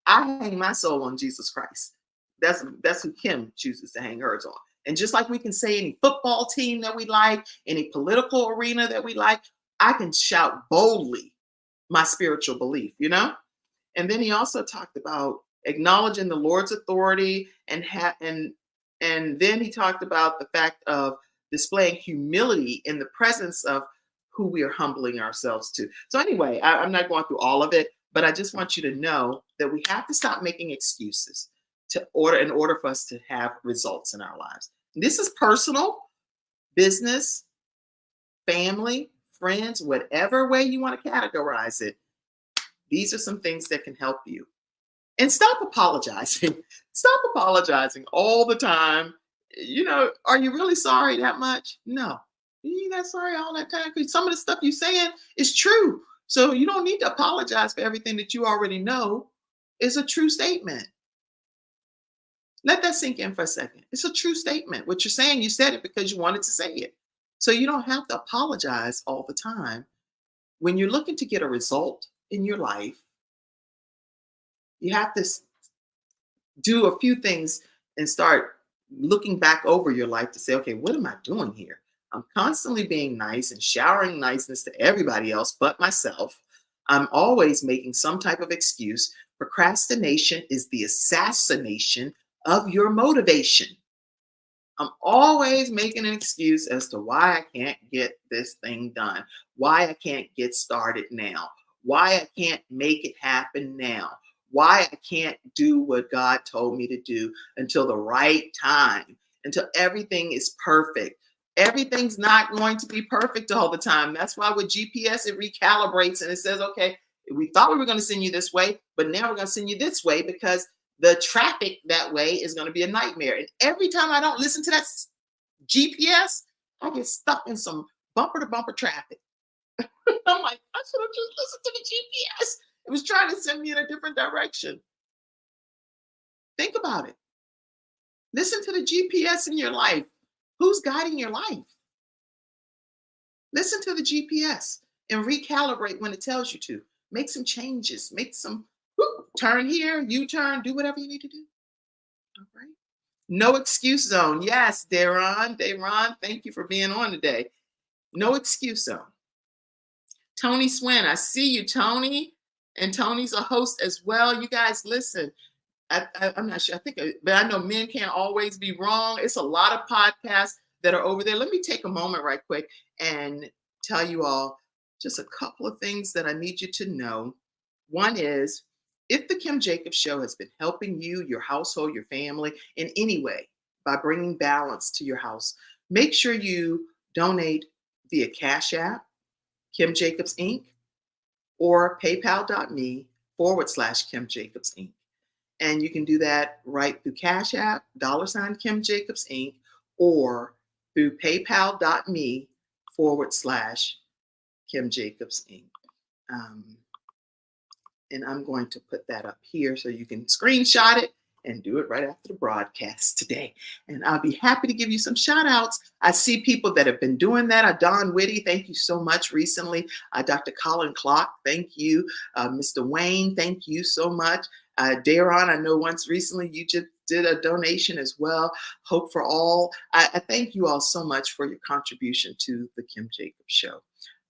I hang my soul on Jesus Christ. That's who Kim chooses to hang hers on. And just like we can say any football team that we like, any political arena that we like, I can shout boldly my spiritual belief. And then he also talked about acknowledging the Lord's authority, and then he talked about the fact of displaying humility in the presence of who we are humbling ourselves to. So anyway, I'm not going through all of it, but I just want you to know that we have to stop making excuses in order for us to have results in our lives. This is personal, business, family, friends, whatever way you want to categorize it. These are some things that can help you. And stop apologizing. Stop apologizing all the time. Are you really sorry that much? No. You're not sorry all that time, because some of the stuff you're saying is true. So you don't need to apologize for everything that you already know is a true statement. Let that sink in for a second. It's a true statement. What you're saying, you said it because you wanted to say it. So you don't have to apologize all the time. When you're looking to get a result in your life, you have to do a few things and start looking back over your life to say, okay, what am I doing here? I'm constantly being nice and showering niceness to everybody else but myself. I'm always making some type of excuse. Procrastination is the assassination of your motivation. I'm always making an excuse as to why I can't get this thing done, why I can't get started now, why I can't make it happen now, why I can't do what God told me to do until the right time, until everything is perfect. Everything's not going to be perfect all the time. That's why with GPS, it recalibrates and it says, okay, we thought we were going to send you this way, but now we're going to send you this way because the traffic that way is going to be a nightmare. And every time I don't listen to that GPS, I get stuck in some bumper to bumper traffic. I'm like, I should have just listened to the GPS. It was trying to send me in a different direction. Think about it. Listen to the GPS in your life. Who's guiding your life? Listen to the GPS and recalibrate when it tells you to. Make some changes. Make some turn here, U-turn, do whatever you need to do. All right. No excuse zone. Yes, Deron, thank you for being on today. No excuse zone. Tony Swin, I see you, Tony. And Tony's a host as well. You guys listen. I'm not sure. But I know men can't always be wrong. It's a lot of podcasts that are over there. Let me take a moment right quick and tell you all just a couple of things that I need you to know. One is, if the Kim Jacobs Show has been helping you, your household, your family in any way by bringing balance to your house, make sure you donate via Cash App, Kimjacobsinc, or paypal.me/Kimjacobsinc. And you can do that right through Cash App, $Kimjacobsinc, or through paypal.me/Kimjacobsinc. And I'm going to put that up here so you can screenshot it and do it right after the broadcast today. And I'll be happy to give you some shout outs. I see people that have been doing that. Don Whitty, thank you so much recently. Dr. Colin Clark, thank you. Mr. Wayne, thank you so much. Daron, I know once recently you just did a donation as well. Hope for All. I thank you all so much for your contribution to the Kim Jacobs Show.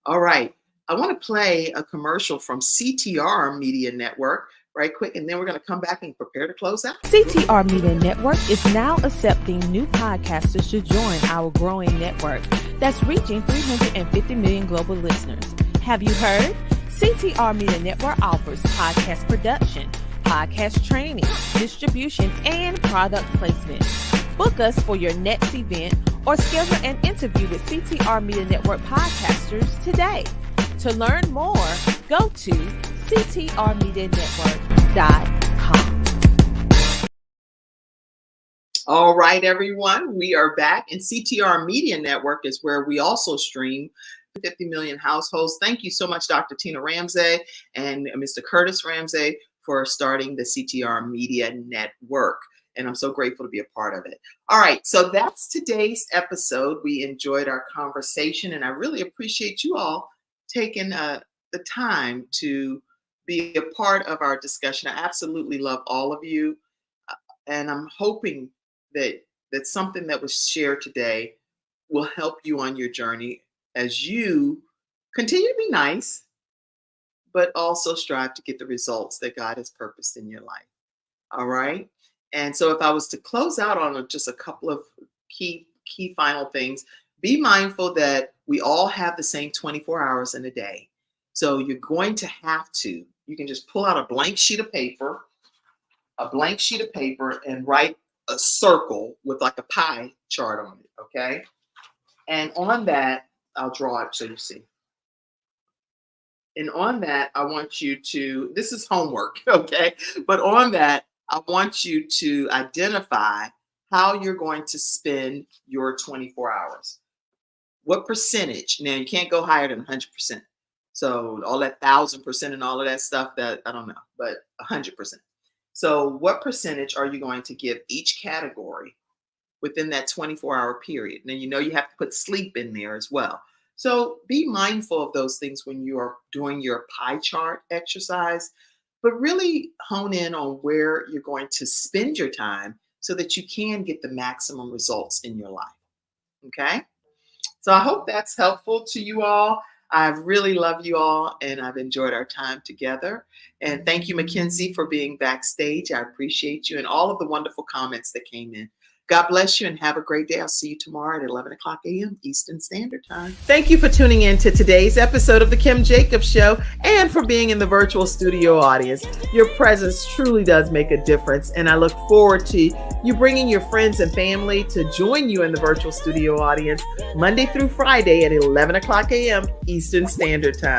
All right. I want to play a commercial from CTR Media Network right quick, and then we're going to come back and prepare to close out. CTR Media Network is now accepting new podcasters to join our growing network that's reaching 350 million global listeners. Have you heard? CTR Media Network offers podcast production, podcast training, distribution, and product placement. Book us for your next event or schedule an interview with CTR Media Network podcasters today. To learn more, go to ctrmedianetwork.com. All right, everyone, we are back. And CTR Media Network is where we also stream 50 million households. Thank you so much, Dr. Tina Ramsey and Mr. Curtis Ramsey, for starting the CTR Media Network. And I'm so grateful to be a part of it. All right, so that's today's episode. We enjoyed our conversation, and I really appreciate you all taking the time to be a part of our discussion. I absolutely love all of you. And I'm hoping that something that was shared today will help you on your journey as you continue to be nice, but also strive to get the results that God has purposed in your life. All right. And so if I was to close out on just a couple of key final things, be mindful that we all have the same 24 hours in a day. So you're going to have to, you can just pull out a blank sheet of paper and write a circle with like a pie chart on it, okay? And on that, I'll draw it so you see. And on that, I want you to, this is homework, okay? But on that, I want you to identify how you're going to spend your 24 hours. What percentage? Now, you can't go higher than 100%. So all that 1,000% and all of that stuff, that I don't know, but 100%. So what percentage are you going to give each category within that 24-hour period? Now, you have to put sleep in there as well. So be mindful of those things when you are doing your pie chart exercise, but really hone in on where you're going to spend your time so that you can get the maximum results in your life. Okay? So I hope that's helpful to you all. I really love you all, and I've enjoyed our time together. And thank you, Mackenzie, for being backstage. I appreciate you and all of the wonderful comments that came in. God bless you and have a great day. I'll see you tomorrow at 11 o'clock a.m. Eastern Standard Time. Thank you for tuning in to today's episode of The Kim Jacobs Show and for being in the virtual studio audience. Your presence truly does make a difference, and I look forward to you bringing your friends and family to join you in the virtual studio audience Monday through Friday at 11 o'clock a.m. Eastern Standard Time.